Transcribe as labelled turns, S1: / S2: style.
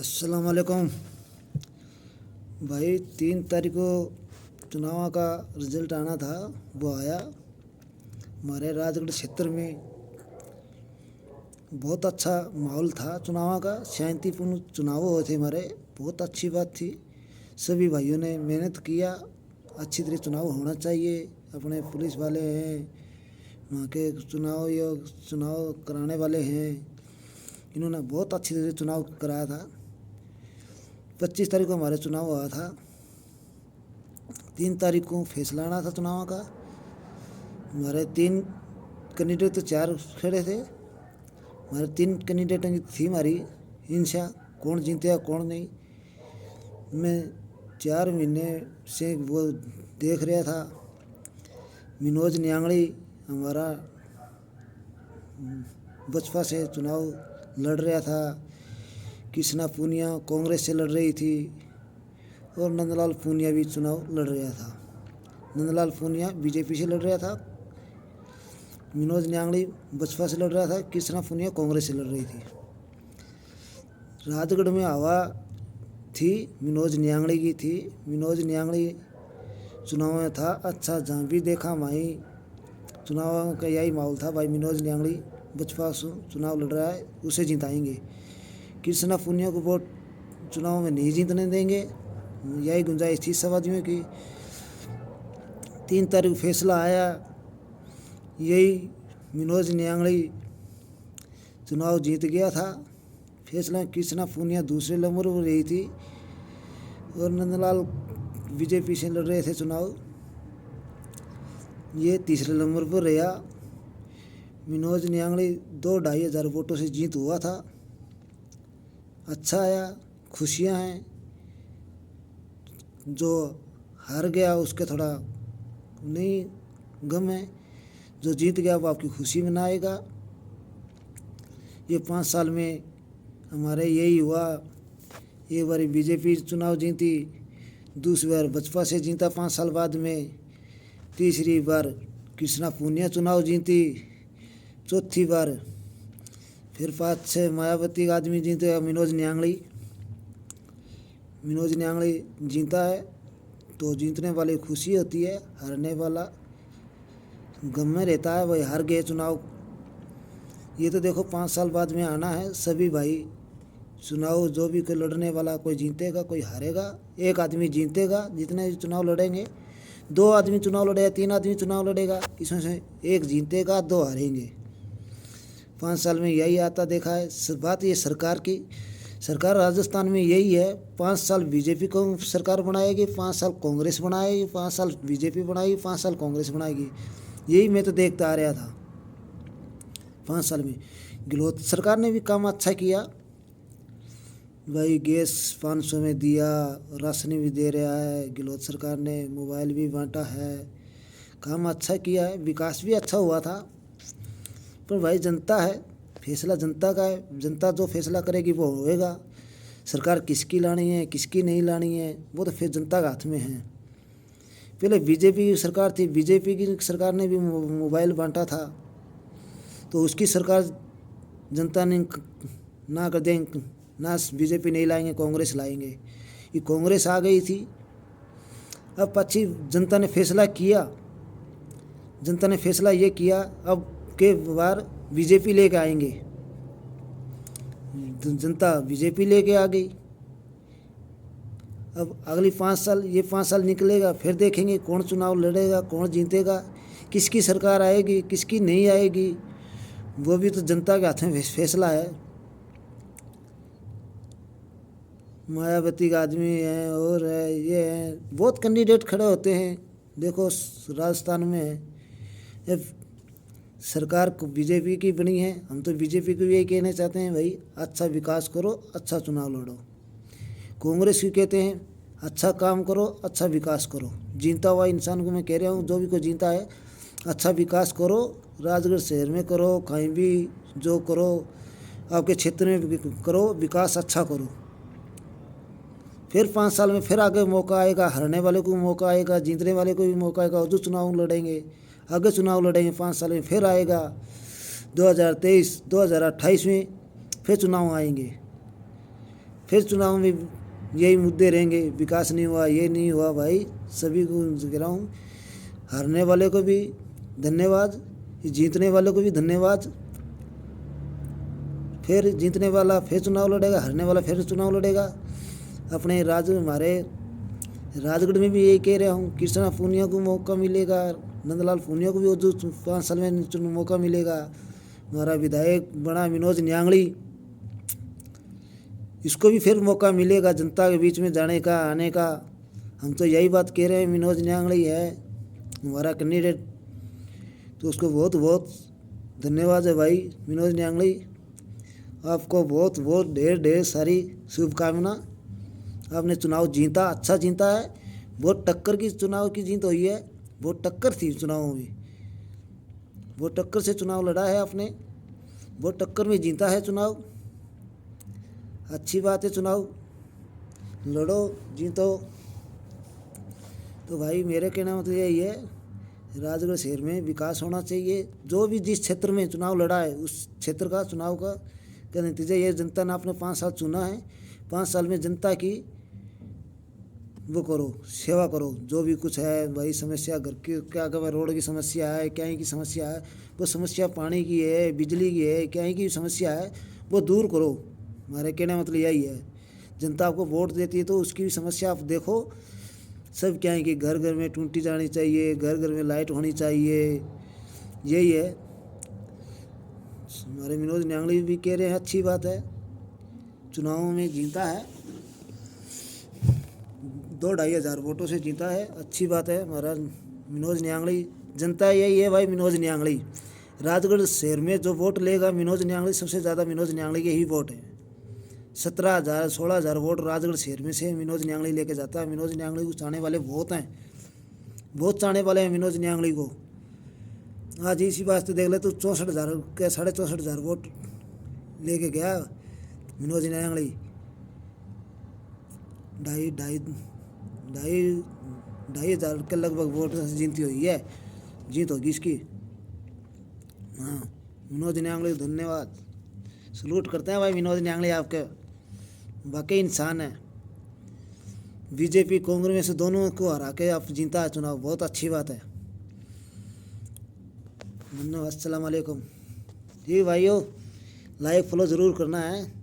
S1: अस्सलाम वालेकुम भाई। 3 तारीख को चुनाव का रिजल्ट आना था, वो आया। हमारे राजगढ़ क्षेत्र में बहुत अच्छा माहौल था चुनाव का। शांतिपूर्ण चुनाव हुए थे हमारे, बहुत अच्छी बात थी। सभी भाइयों ने मेहनत किया, अच्छी तरह चुनाव होना चाहिए। अपने पुलिस वाले हैं, वहाँ के चुनाव कराने वाले हैं, इन्होंने बहुत अच्छी तरह चुनाव कराया था। 25 तारीख को हमारे चुनाव हुआ था। 3 तारीख को फैसला आना था चुनाव का। हमारे 3 कैंडिडेट तो 4 खड़े थे। हमारे 3 कैंडिडेट थी हमारी हिंसा, कौन जीतेगा कौन नहीं। मैं 4 महीने से वो देख रहा था। मनोज न्यांगड़ी हमारा बसपा से चुनाव लड़ रहा था। कृष्णा पूनिया कांग्रेस से लड़ रही थी और नंदलाल पूनिया भी चुनाव लड़ रहा था। नंदलाल पूनिया बीजेपी से लड़ रहा था, मनोज न्यांगड़ी बसपा से लड़ रहा था, कृष्णा पूनिया कांग्रेस से लड़ रही थी। राजगढ़ में हवा थी मनोज न्यांगड़ी की थी। मनोज न्यांगड़ी चुनाव में था अच्छा, जहाँ भी देखा वहीं चुनाव का यही माहौल था भाई। मनोज न्यांगड़ी बसपा से चुनाव लड़ रहा है, उसे जिताएंगे। कृष्णा पूनिया को वोट चुनाव में नहीं जीतने देंगे, यही गुंजाइश थी सब आदमियों की। 3 तारीख फैसला आया, यही मनोज न्यांगड़ी चुनाव जीत गया था। फैसला कृष्णा पूनिया दूसरे नंबर पर रही थी और नंदलाल बीजेपी से लड़ रहे थे चुनाव, ये तीसरे नंबर पर रहा। मनोज न्यांगड़ी 2-2.5 हज़ार वोटों से जीत हुआ था। अच्छा आया, खुशियाँ हैं। जो हार गया उसके थोड़ा नहीं गम है, जो जीत गया वो आपकी खुशी मनाएगा। ये 5 साल में हमारे यही हुआ। एक बार बीजेपी चुनाव जीती, दूसरी बार बसपा से जीता 5 साल बाद में, तीसरी बार कृष्णा पूनिया चुनाव जीती, चौथी बार फिर 5-6 मायावती का आदमी जीते। मनोज न्यांगड़ी जीता है तो जीतने वाली खुशी होती है, हारने वाला गम में रहता है। वही हार गए चुनाव। ये तो देखो 5 साल बाद में आना है। सभी भाई चुनाव जो भी कोई लड़ने वाला, कोई जीतेगा कोई हारेगा। एक आदमी जीतेगा, जितने चुनाव लड़ेंगे 2 आदमी चुनाव लड़ेगा, 3 आदमी चुनाव लड़ेगा, इसमें से एक जीतेगा 2 हारेंगे। 5 साल में यही आता देखा है। बात ये सरकार की, सरकार राजस्थान में यही है। 5 साल बीजेपी को सरकार बनाएगी, 5 साल कांग्रेस बनाएगी, 5 साल बीजेपी बनाएगी, 5 साल कांग्रेस बनाएगी। यही मैं तो देखता आ रहा था। 5 साल में गहलोत सरकार ने भी काम अच्छा किया भाई। गैस 500 में दिया, राशन भी दे रहा है। गहलोत सरकार ने मोबाइल भी बांटा है, काम अच्छा किया है, विकास भी अच्छा हुआ था। पर भाई जनता है, फैसला जनता का है। जनता जो फैसला करेगी वो होएगा। सरकार किसकी लानी है किसकी नहीं लानी है वो तो फिर जनता के हाथ में है। पहले बीजेपी की सरकार थी, बीजेपी की सरकार ने भी मोबाइल बांटा था, तो उसकी सरकार जनता ने ना कर दें, ना बीजेपी नहीं लाएंगे कांग्रेस लाएंगे। ये कांग्रेस आ गई थी। अब पच्ची जनता ने फैसला किया, जनता ने फैसला ये किया अब के बार बीजेपी लेके आएंगे। जनता बीजेपी लेके आ गई। अब अगली 5 साल, ये 5 साल निकलेगा, फिर देखेंगे कौन चुनाव लड़ेगा, कौन जीतेगा, किसकी सरकार आएगी किसकी नहीं आएगी, वो भी तो जनता के हाथ में फैसला है। मायावती का आदमी है और है, ये है, बहुत कैंडिडेट खड़े होते हैं। देखो राजस्थान में है, सरकार को बीजेपी की बनी है। हम तो बीजेपी को यही कहना चाहते हैं भाई, अच्छा विकास करो, अच्छा चुनाव लड़ो। कांग्रेस की कहते हैं अच्छा काम करो, अच्छा विकास करो। जीता हुआ इंसान को मैं कह रहा हूँ, जो भी कोई जीता है अच्छा विकास करो, राजगढ़ शहर में करो, कहीं भी जो करो आपके क्षेत्र में भी करो, विकास अच्छा करो। फिर 5 साल में फिर आगे मौका आएगा, हारने वाले को मौका आएगा, जीतने वाले को भी मौका आएगा। जो चुनाव लड़ेंगे आगे चुनाव लड़ेंगे 5 साल में फिर आएगा। 2023 2028 में फिर चुनाव आएंगे, फिर चुनाव में यही मुद्दे रहेंगे, विकास नहीं हुआ, ये नहीं हुआ। भाई सभी को कह रहा हूँ, हारने वाले को भी धन्यवाद, जीतने वाले को भी धन्यवाद। फिर जीतने वाला फिर चुनाव लड़ेगा, हारने वाला फिर चुनाव लड़ेगा। अपने हमारे राजगढ़ में भी यही कह रहा हूँ, कृष्णा पूनिया को मौका मिलेगा, नंदलाल पूनिया को भी जो 5 साल में मौका मिलेगा। हमारा विधायक बना मनोज न्यांगली, इसको भी फिर मौका मिलेगा जनता के बीच में जाने का, आने का। हम तो यही बात कह रहे हैं, मनोज न्यांगली है हमारा कैंडिडेट, तो उसको बहुत बहुत धन्यवाद है भाई मनोज न्यांगली। आपको बहुत बहुत ढेर सारी शुभकामना। आपने चुनाव जीता, अच्छा जीता है, बहुत टक्कर की चुनाव की जीत हुई है, बहुत टक्कर थी चुनाव में, बहुत टक्कर से चुनाव लड़ा है आपने, बहुत टक्कर में जीता है चुनाव। अच्छी बात है, चुनाव लड़ो जीतो। तो भाई मेरे कहना मतलब यही है, राजगढ़ शहर में विकास होना चाहिए। जो भी जिस क्षेत्र में चुनाव लड़ा है उस क्षेत्र का चुनाव का नतीजा ये, जनता ने आपने 5 साल चुना है, 5 साल में जनता की वो करो, सेवा करो। जो भी कुछ है भाई, समस्या घर की क्या क्या, रोड की समस्या है, क्या की समस्या है, वो समस्या पानी की है, बिजली की है, क्या की समस्या है, वो दूर करो। हमारे कहने मतलब यही है, जनता आपको वोट देती है तो उसकी भी समस्या आप देखो। सब क्या है कि घर घर में टूटी जानी चाहिए, घर घर में लाइट होनी चाहिए, यही है। हमारे मनोज न्यांगली भी कह रहे हैं, अच्छी बात है, चुनावों में जीता है, 2-2.5 हज़ार वोटों से जीता है, अच्छी बात है। हमारा मनोज न्यांगली, जनता यही है भाई, मनोज न्यांगली। राजगढ़ शहर में जो वोट लेगा मनोज न्यांगली, सबसे ज़्यादा मनोज न्यांगली के ही वोट है। 17,000-16,000 वोट राजगढ़ शहर में से मनोज न्यांगली लेके जाता है। मनोज न्यांगली को चाहने वाले बहुत हैं, बहुत चाहने वाले हैं मनोज न्यांगली को। आज इसी वास्ते देख ले तो 64,000 के 64,500 वोट लेके गया मनोज न्यांगली। 2,500 के लगभग वोट से जीती हुई है, जीत होगी इसकी। हाँ, मनोज न्यांगली धन्यवाद, सलूट करते हैं भाई मनोज न्यांगली, आपके वाकई इंसान है। बीजेपी कांग्रेस में से दोनों को हरा के आप जीता है चुनाव, बहुत अच्छी बात है। धन्यवाद, अस्सलाम वालेकुम जी भाइयों, लाइक फॉलो ज़रूर करना है।